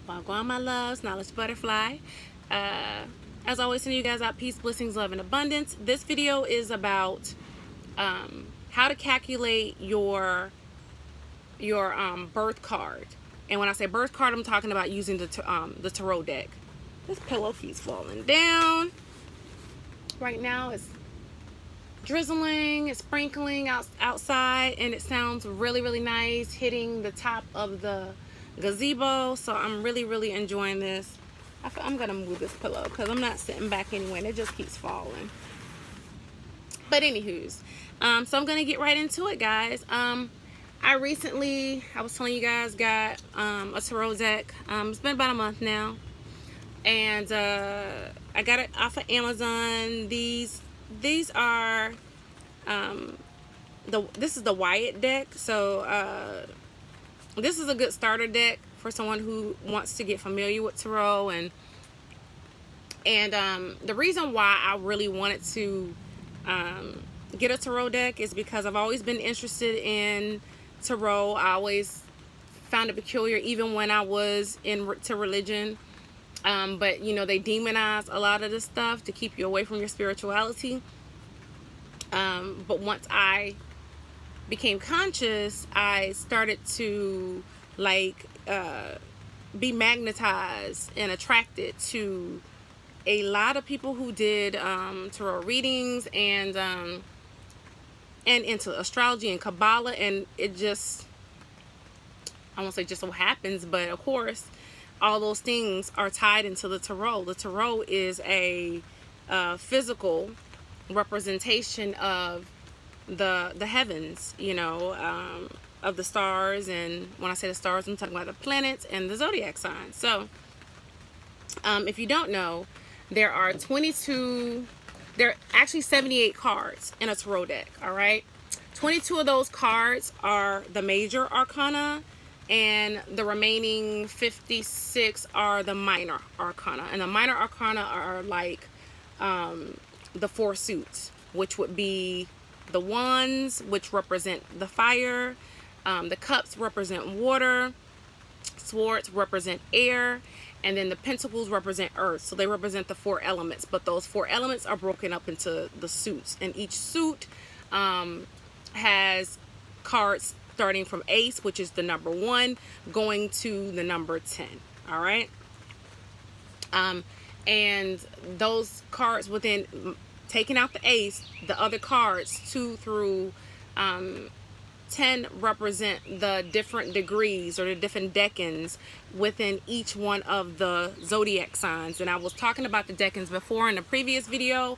Wagwan, my loves, knowledge butterfly. As always, sending you guys out peace, blessings, love, and abundance. This video is about how to calculate your birth card. And when I say birth card, I'm talking about using the tarot deck. This pillow keeps falling down. Right now it's drizzling, it's sprinkling outside, and it sounds really, really nice hitting the top of the gazebo. So I'm really enjoying this. I'm gonna move this pillow because I'm not sitting back anyway, and it just keeps falling. But anywho's, so I'm gonna get right into it, guys. I was telling you guys, got a tarot deck. It's been about a month now, and I got it off of Amazon. These are this is the Wyatt deck. So this is a good starter deck for someone who wants to get familiar with tarot. And the reason why I really wanted to get a tarot deck is because I've always been interested in tarot. I always found it peculiar, even when I was into religion. But you know, they demonize a lot of this stuff to keep you away from your spirituality. But once I became conscious, I started to be magnetized and attracted to a lot of people who did tarot readings and into astrology and Kabbalah, and it just, I won't say just so happens, but of course all those things are tied into the tarot. The tarot is a physical representation of the heavens, you know, of the stars. And when I say the stars, I'm talking about the planets and the zodiac signs. So if you don't know, there are actually 78 cards in a tarot deck. All right, 22 of those cards are the major arcana, and the remaining 56 are the minor arcana. And the minor arcana are like the four suits, which would be the wands, which represent the fire, the cups represent water, swords represent air, and then the pentacles represent earth. So they represent the four elements, but those four elements are broken up into the suits, and each suit has cards starting from ace, which is the number 1, going to the number 10. All right. And those cards within, taking out the ace, the other cards 2 through 10 represent the different degrees or the different decans within each one of the zodiac signs. And I was talking about the decans before in the previous video.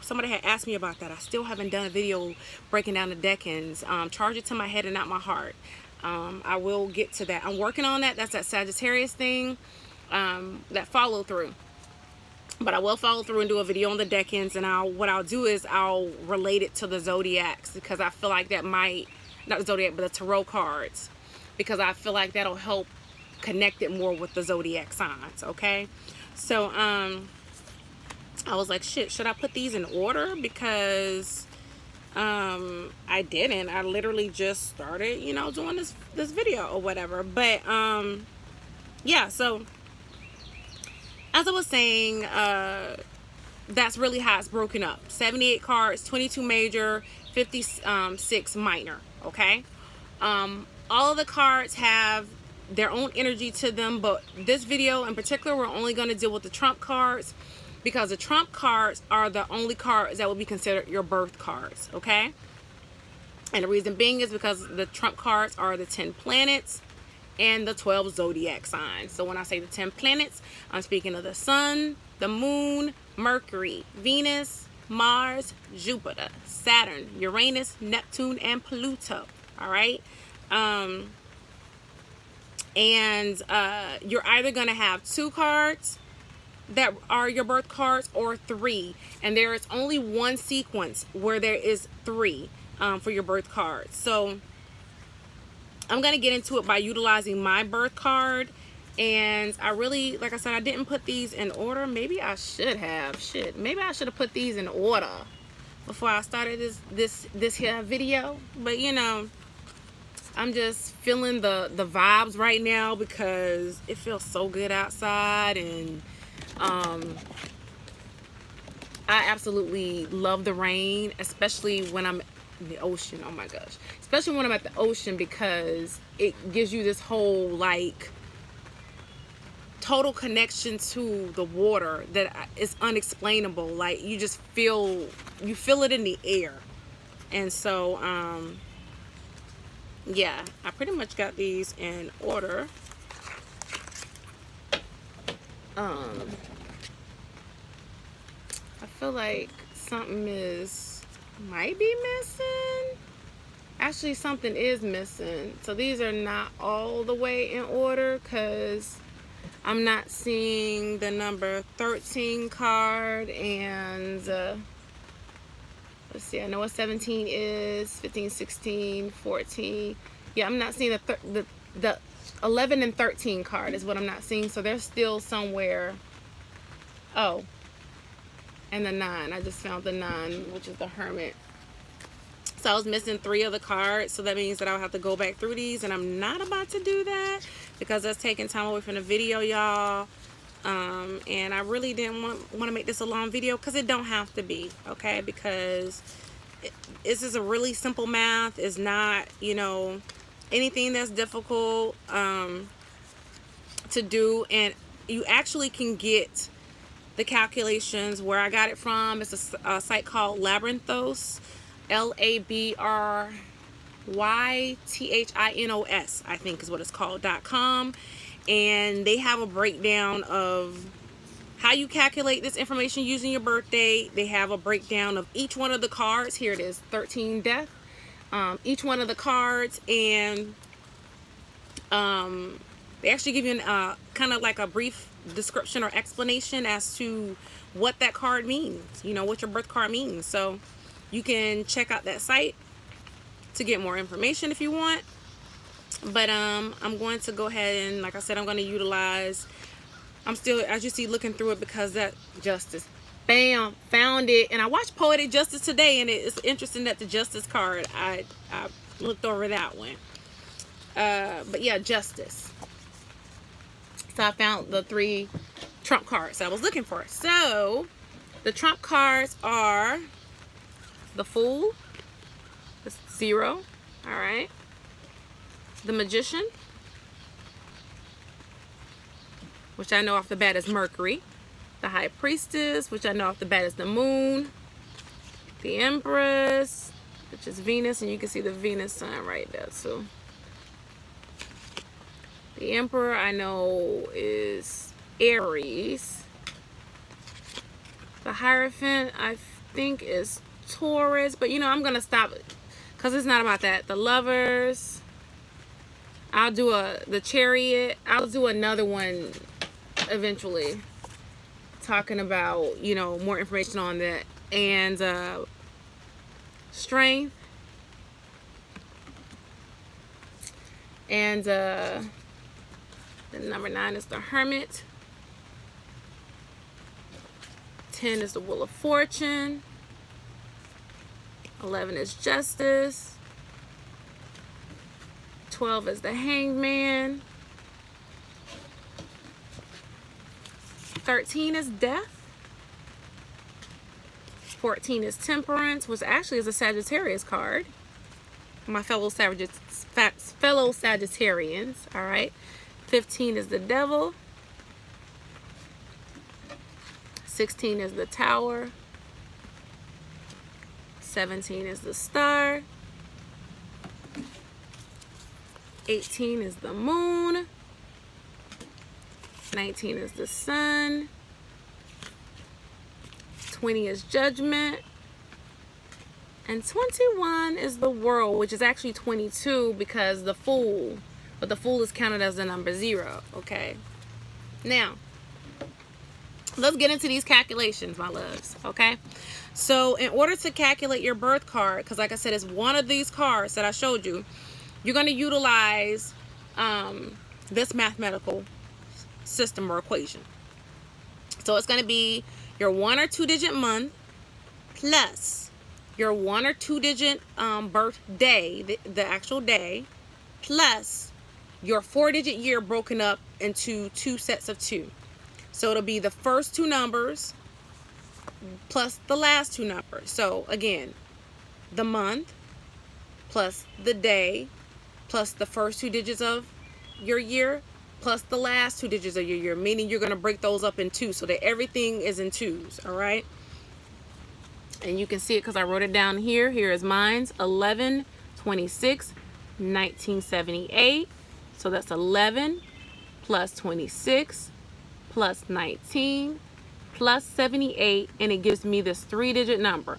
Somebody had asked me about that. I still haven't done a video breaking down the decans. Charge it to my head and not my heart. I will get to that. I'm working on that. That's that Sagittarius thing, that follow through. But I will follow through and do a video on the decans, and what I'll do is I'll relate it to the zodiacs, because I feel like that might, not the zodiac, but the tarot cards, because I feel like that'll help connect it more with the zodiac signs. Okay, so I was like, shit, should I put these in order? Because I didn't. I literally just started, you know, doing this video or whatever. But yeah, so as I was saying, that's really how it's broken up. 78 cards, 22 major, 56 minor. Okay, all of the cards have their own energy to them, but this video in particular, we're only going to deal with the trump cards, because the trump cards are the only cards that will be considered your birth cards. Okay, and the reason being is because the trump cards are the 10 planets and the 12 zodiac signs. So when I say the 10 planets, I'm speaking of the sun, the moon, Mercury, Venus, Mars, Jupiter, Saturn, Uranus, Neptune, and Pluto. All right. And you're either going to have 2 cards that are your birth cards, or 3. And there is only one sequence where there is 3 for your birth cards. So I'm going to get into it by utilizing my birth card. And I really, like I said, I didn't put these in order. Maybe I should have. Maybe I should have put these in order before I started this here video. But you know, I'm just feeling the vibes right now because it feels so good outside, and I absolutely love the rain, especially when I'm in the ocean. Oh my gosh. Especially when I'm at the ocean, because it gives you this whole like total connection to the water that is unexplainable. Like you just feel it in the air. And so yeah, I pretty much got these in order. I feel like something might be missing. Actually, something is missing. So these are not all the way in order because I'm not seeing the number 13 card, and let's see, I know what 17 is, 15, 16, 14. Yeah, I'm not seeing the 11 and 13 card is what I'm not seeing. So they're still somewhere. Oh, and the 9. I just found the 9, which is the Hermit. So I was missing 3 of the cards. So that means that I'll have to go back through these. And I'm not about to do that because that's taking time away from the video, y'all. And I really didn't want to make this a long video because it don't have to be, okay? Because this is a really simple math. It's not, you know, anything that's difficult to do. And you actually can get the calculations where I got it from. It's a site called Labyrinthos, LABRYTHINOS, I think is what it's called, .com. And they have a breakdown of how you calculate this information using your birthday. They have a breakdown of each one of the cards. Here it is, 13 death. Each one of the cards, and they actually give you an kind of like a brief description or explanation as to what that card means, you know, what your birth card means. So you can check out that site to get more information if you want. But I'm going to go ahead and, like I said, I'm going to utilize, I'm still, as you see, looking through it because that Justice, bam, found it. And I watched Poetic Justice today, and it's interesting that the Justice card, I looked over that one. But yeah, Justice. So I found the 3 Trump cards I was looking for. So the Trump cards are the Fool, that's 0, all right. The Magician, which I know off the bat is Mercury. The High Priestess, which I know off the bat is the Moon. The Empress, which is Venus, and you can see the Venus sign right there too. The Emperor I know is Aries. The Hierophant I think is Taurus, but you know, I'm gonna stop it because it's not about that. The Lovers, I'll do the Chariot. I'll do another one eventually talking about, you know, more information on that. And Strength, and the number 9 is the Hermit. 10 is the Wheel of Fortune. 11 is Justice. 12 is the Hangman. 13 is Death. 14 is Temperance, which actually is a Sagittarius card. My fellow Sagittarians, all right. 15 is the Devil. 16 is the Tower. 17 is the Star. 18 is the Moon. 19 is the Sun. 20 is Judgment. And 21 is the World, which is actually 22 because the Fool. But the Fool is counted as the number 0, okay? Now, let's get into these calculations, my loves, okay? So in order to calculate your birth card, because like I said, it's one of these cards that I showed you, you're going to utilize this mathematical system or equation. So it's going to be your 1 or 2 digit month plus your 1 or 2 digit birthday, the actual day, plus your 4-digit year broken up into 2 sets of 2. So it'll be the first 2 numbers plus the last 2 numbers. So again, the month plus the day plus the first 2 digits of your year plus the last 2 digits of your year, meaning you're going to break those up in 2 so that everything is in 2s. All right. And you can see it because I wrote it down here. Here is mine's 11/26/1978. So that's 11 plus 26 plus 19 plus 78, and it gives me this 3-digit number.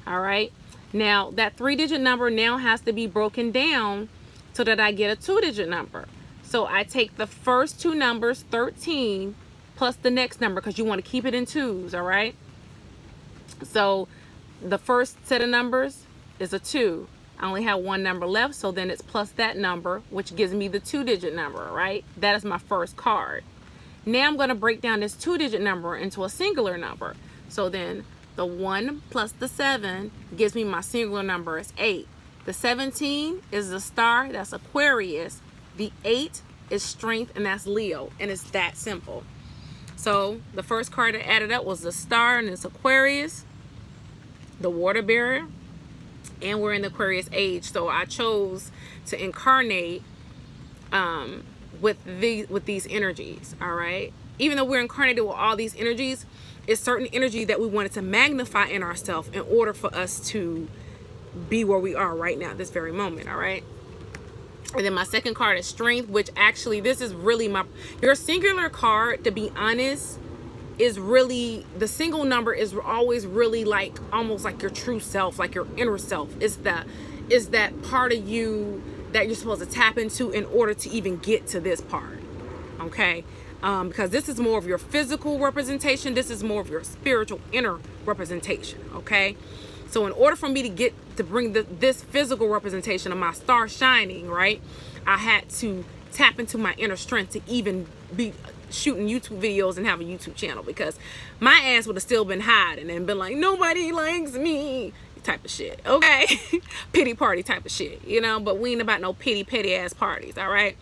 All right. Now that 3-digit number now has to be broken down so that I get a 2-digit number. So I take the first 2 numbers, 13, plus the next number, because you want to keep it in 2s. All right. So the first set of numbers is a 2. I only have 1 number left, so then it's plus that number, which gives me the 2-digit number, right? That is my first card. Now I'm going to break down this 2-digit number into a singular number. So then the 1 plus the 7 gives me my singular number is 8. The 17 is the star, that's Aquarius. The 8 is strength, and that's Leo. And it's that simple. So the first card that added up was the star, and it's Aquarius, the water bearer, and we're in the Aquarius age. So I chose to incarnate with these energies. All right. Even though we're incarnated with all these energies, it's certain energy that we wanted to magnify in ourselves in order for us to be where we are right now, this very moment. All right. And then my second card is strength, which actually this is really your singular card, to be honest, is really, the single number is always really like almost like your true self, like your inner self. Is that part of you that you're supposed to tap into in order to even get to this part. Okay. Because this is more of your physical representation. This is more of your spiritual inner representation. Okay. So in order for me to bring this physical representation of my star shining, right, I had to tap into my inner strength to even be shooting YouTube videos and have a YouTube channel, because my ass would have still been hiding and been like, nobody likes me type of shit. Okay. Pity party type of shit, you know, but we ain't about no petty ass parties. All right.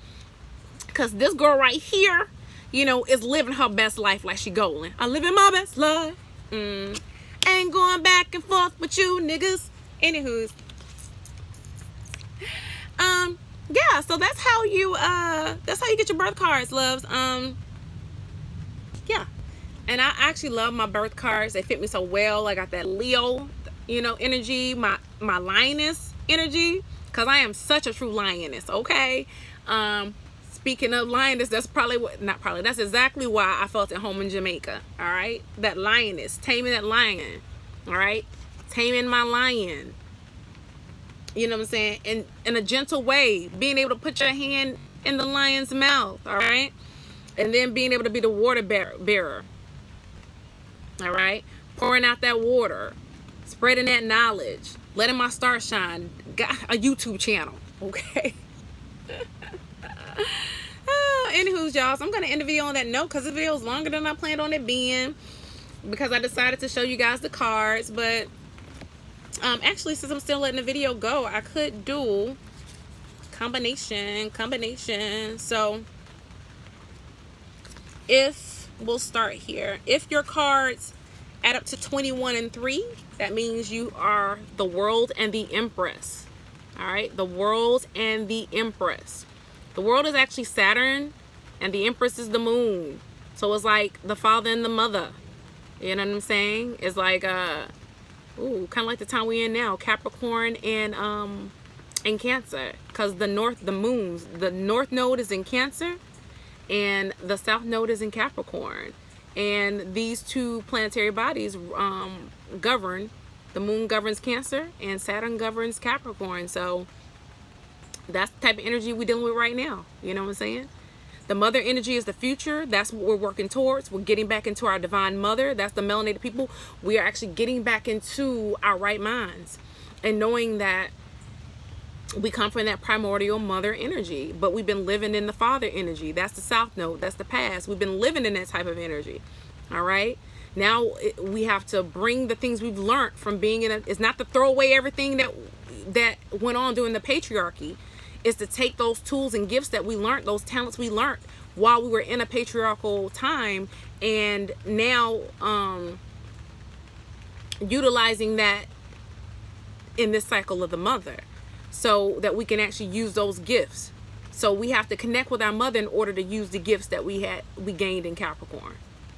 Because this girl right here, you know, is living her best life like she golden. I'm living my best life. Ain't going back and forth with you niggas. Anywho's, yeah, so that's how you get your birth cards, loves. Yeah. And I actually love my birth cards. They fit me so well. I got that Leo, you know, energy, my lioness energy, because I am such a true lioness. Okay. Speaking of lioness, that's that's exactly why I felt at home in Jamaica. All right. That lioness, taming that lion. All right. Taming my lion. You know what I'm saying? In a gentle way, being able to put your hand in the lion's mouth. All right. And then being able to be the water bearer. All right. Pouring out that water, spreading that knowledge, letting my star shine. Got a YouTube channel. Okay. Anywho's, y'all, so I'm going to end the video on that note, because the video is longer than I planned on it being, because I decided to show you guys the cards. But actually, since I'm still letting the video go, I could do combination. So if we'll start here, if your cards add up to 21 and 3, that means you are the World and the Empress. All right, the World and the Empress. The World is actually Saturn, and the Empress is the Moon. So it's like the father and the mother. You know what I'm saying? It's like kind of like the time we're in now, Capricorn and Cancer, because the North Node is in Cancer, and the South Node is in Capricorn, and these two planetary bodies govern. The Moon governs Cancer, and Saturn governs Capricorn. So that's the type of energy we're dealing with right now. You know what I'm saying? The mother energy is the future. That's what we're working towards. We're getting back into our divine mother. That's the melanated people. We are actually getting back into our right minds and knowing that we come from that primordial mother energy, but we've been living in the father energy. That's the South Node. That's the past. We've been living in that type of energy. All right. Now we have to bring the things we've learned from being in it's not to throw away everything that went on during the patriarchy. is to take those tools and gifts that we learned, those talents we learned while we were in a patriarchal time, and now utilizing that in this cycle of the mother, so that we can actually use those gifts. So we have to connect with our mother in order to use the gifts that we gained in Capricorn.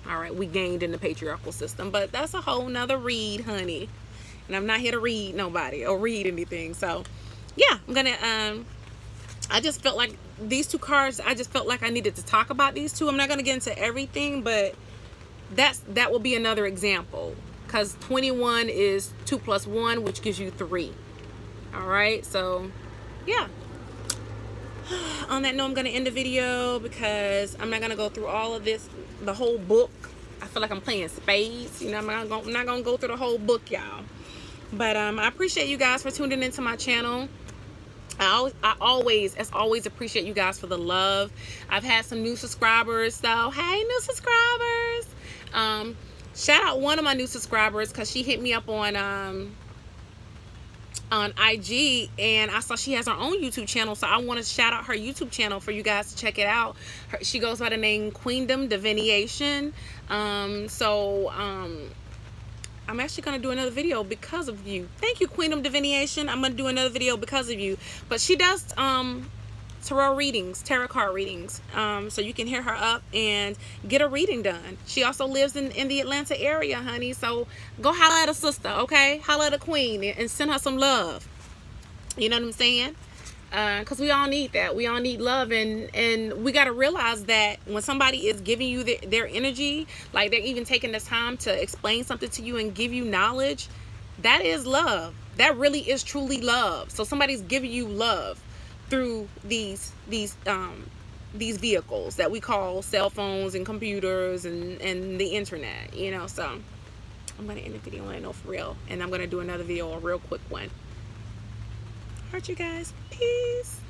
All right, we gained in the patriarchal system, but that's a whole nother read, honey. And I'm not here to read nobody or read anything. So yeah, I'm gonna I just felt like these two cards, I just felt like I needed to talk about these two. I'm not gonna get into everything, but that will be another example, because 21 is 2 + 1, which gives you 3. All right, so yeah. On that note, I'm gonna end the video because I'm not gonna go through all of this, the whole book. I feel like I'm playing spades. You know, I'm not gonna go through the whole book, y'all. But I appreciate you guys for tuning into my channel. I always, as always, appreciate you guys for the love. I've had some new subscribers, so hey, new subscribers. Shout out one of my new subscribers, because she hit me up on IG, and I saw she has her own YouTube channel, so I want to shout out her YouTube channel for you guys to check it out. She goes by the name Queendom Divination. I'm actually going to do another video because of you. Thank you, Queendom Divination. I'm going to do another video because of you. But she does tarot card readings. So you can hit her up and get a reading done. She also lives in the Atlanta area, honey. So go holla at a sister, okay? Holla at a queen and send her some love. You know what I'm saying? Because we all need that. We all need love, and we got to realize that when somebody is giving you their energy, like they're even taking the time to explain something to you and give you knowledge, that is love. That really is truly love. So somebody's giving you love through these vehicles that we call cell phones and computers and the internet, you know. So I'm gonna end the video on it, for real, and I'm gonna do another video, a real quick one. Alright, you guys, peace.